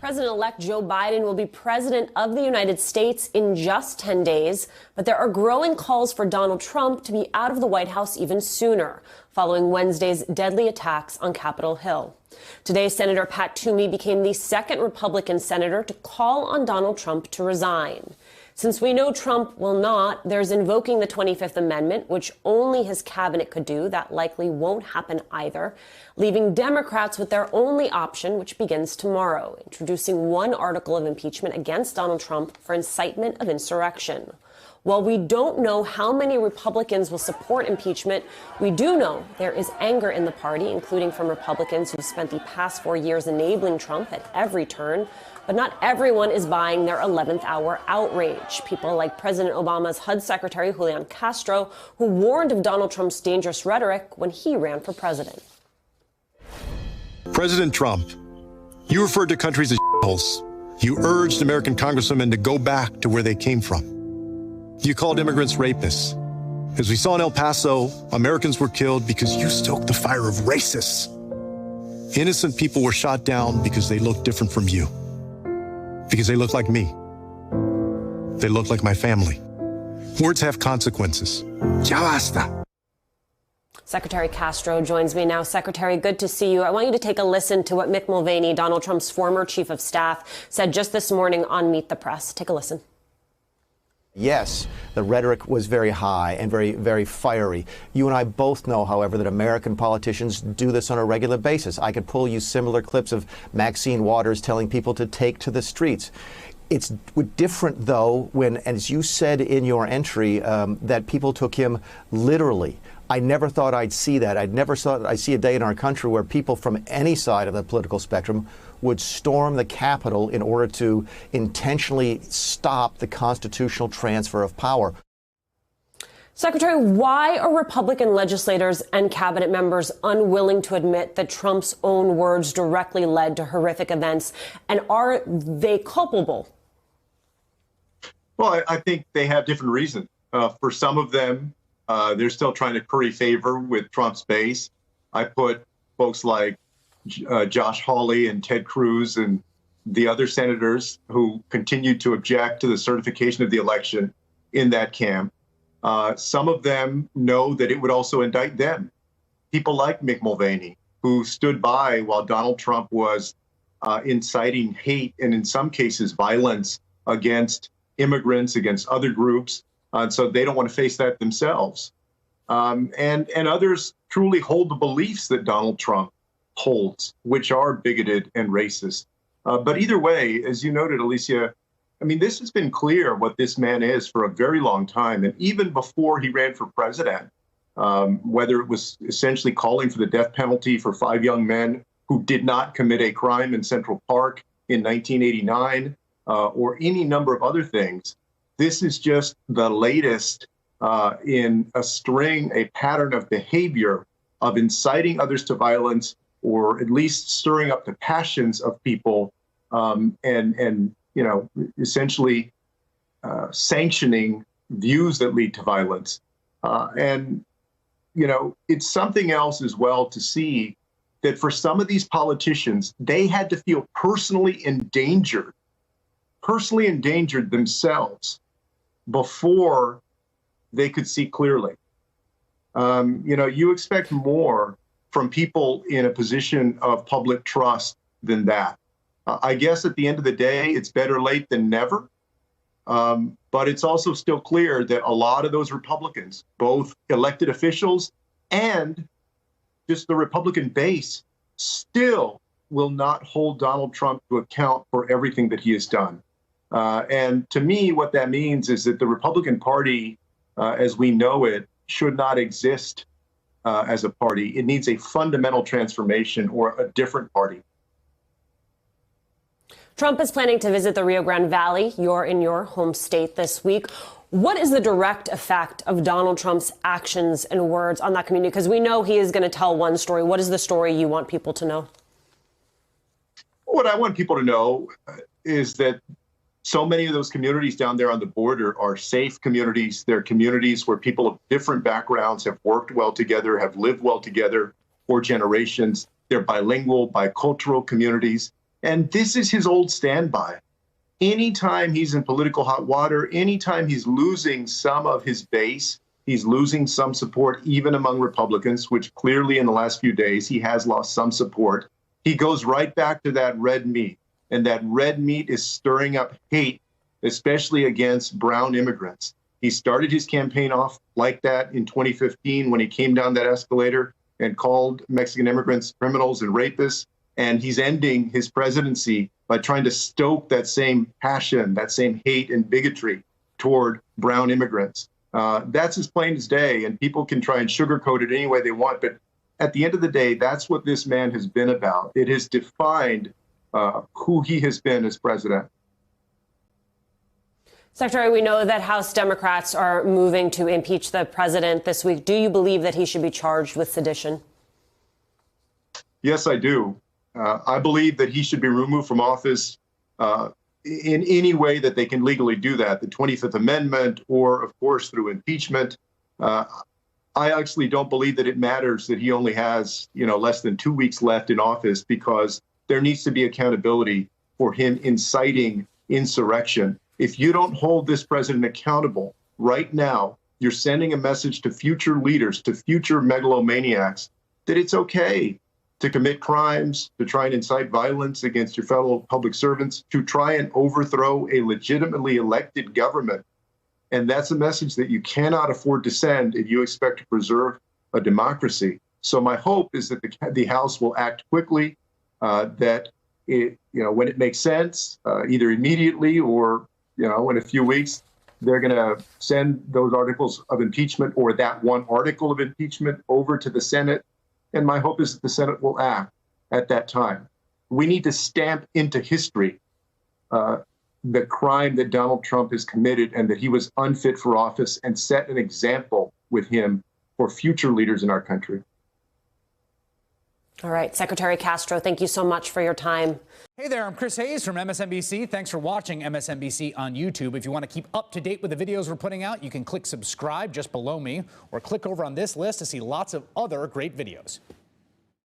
President-elect Joe Biden will be president of the United States in just 10 days, but there are growing calls for Donald Trump to be out of the White House even sooner, following Wednesday's deadly attacks on Capitol Hill. Today, Senator Pat Toomey became the second Republican senator to call on Donald Trump to resign. Since we know Trump will not, there's invoking the 25th Amendment, which only his cabinet could do. That likely won't happen either, leaving Democrats with their only option, which begins tomorrow, introducing one article of impeachment against Donald Trump for incitement of insurrection. While we don't know how many Republicans will support impeachment, we do know there is anger in the party, including from Republicans who've spent the past 4 years enabling Trump at every turn. But not everyone is buying their 11th hour outrage. People like President Obama's HUD Secretary Julián Castro, who warned of Donald Trump's dangerous rhetoric when he ran for president. President Trump, you referred to countries as shitholes. You urged American congresswomen to go back to where they came from. You called immigrants rapists. As we saw in El Paso, Americans were killed because you stoked the fire of racists. Innocent people were shot down because they looked different from you. Because they look like me. They look like my family. Words have consequences. Ya basta. Secretary Castro joins me now. Secretary, good to see you. I want you to take a listen to what Mick Mulvaney, Donald Trump's former chief of staff, said just this morning on Meet the Press. Take a listen. Yes, the rhetoric was very high and very, very fiery. You and I both know, however, that American politicians do this on a regular basis. I could pull you similar clips of Maxine Waters telling people to take to the streets. It's different, though, when, as you said in your entry, that people took him literally. I never thought I'd see that. I'd never thought I'd see a day in our country where people from any side of the political spectrum would storm the Capitol in order to intentionally stop the constitutional transfer of power. Secretary, why are Republican legislators and cabinet members unwilling to admit that Trump's own words directly led to horrific events? And are they culpable? Well, I think they have different reasons. For some of them, they're still trying to curry favor with Trump's base. I put folks like Josh Hawley and Ted Cruz and the other senators who continued to object to the certification of the election in that camp. Some of them know that it would also indict them. People like Mick Mulvaney, who stood by while Donald Trump was inciting hate and in some cases violence against immigrants, against other groups. So they don't want to face that themselves. And others truly hold the beliefs that Donald Trump holds, which are bigoted and racist. But either way, as you noted, Alicia, I mean, this has been clear what this man is for a very long time. And even before he ran for president, whether it was essentially calling for the death penalty for 5 young men who did not commit a crime in Central Park in 1989, or any number of other things, this is just the latest in a pattern of behavior of inciting others to violence, or at least stirring up the passions of people, and essentially sanctioning views that lead to violence. And it's something else as well to see that for some of these politicians, they had to feel personally endangered themselves before they could see clearly. You expect more from people in a position of public trust than that. I guess at the end of the day, it's better late than never. But it's also still clear that a lot of those Republicans, both elected officials and just the Republican base, still will not hold Donald Trump to account for everything that he has done. And to me, what that means is that the Republican Party, as we know it, should not exist as a party. It needs a fundamental transformation or a different party. Trump is planning to visit the Rio Grande Valley. You're in your home state this week. What is the direct effect of Donald Trump's actions and words on that community? Because we know he is going to tell one story. What is the story you want people to know? What I want people to know is that so many of those communities down there on the border are safe communities. They're communities where people of different backgrounds have worked well together, have lived well together for generations. They're bilingual, bicultural communities. And this is his old standby. Anytime he's in political hot water, anytime he's losing some of his base, he's losing some support, even among Republicans, which clearly in the last few days he has lost some support. He goes right back to that red meat. And that red meat is stirring up hate, especially against brown immigrants. He started his campaign off like that in 2015 when he came down that escalator and called Mexican immigrants criminals and rapists. And he's ending his presidency by trying to stoke that same passion, that same hate and bigotry toward brown immigrants. That's as plain as day, and people can try and sugarcoat it any way they want. But at the end of the day, that's what this man has been about. It has defined who he has been as president. Secretary, we know that House Democrats are moving to impeach the president this week. Do you believe that he should be charged with sedition? Yes, I do. I believe that he should be removed from office in any way that they can legally do that, the 25th Amendment, or, of course, through impeachment. I actually don't believe that it matters that he only has, less than 2 weeks left in office, because there needs to be accountability for him inciting insurrection. If you don't hold this president accountable right now, you're sending a message to future leaders, to future megalomaniacs, that it's okay to commit crimes, to try and incite violence against your fellow public servants, to try and overthrow a legitimately elected government. And that's a message that you cannot afford to send if you expect to preserve a democracy. So my hope is that the House will act quickly, that it, when it makes sense, either immediately or in a few weeks, they're going to send those articles of impeachment or that one article of impeachment over to the Senate. And my hope is that the Senate will act at that time. We need to stamp into history the crime that Donald Trump has committed and that he was unfit for office, and set an example with him for future leaders in our country. All right, Secretary Castro, thank you so much for your time. Hey there, I'm Chris Hayes from MSNBC. Thanks for watching MSNBC on YouTube. If you want to keep up to date with the videos we're putting out, you can click subscribe just below me, or click over on this list to see lots of other great videos.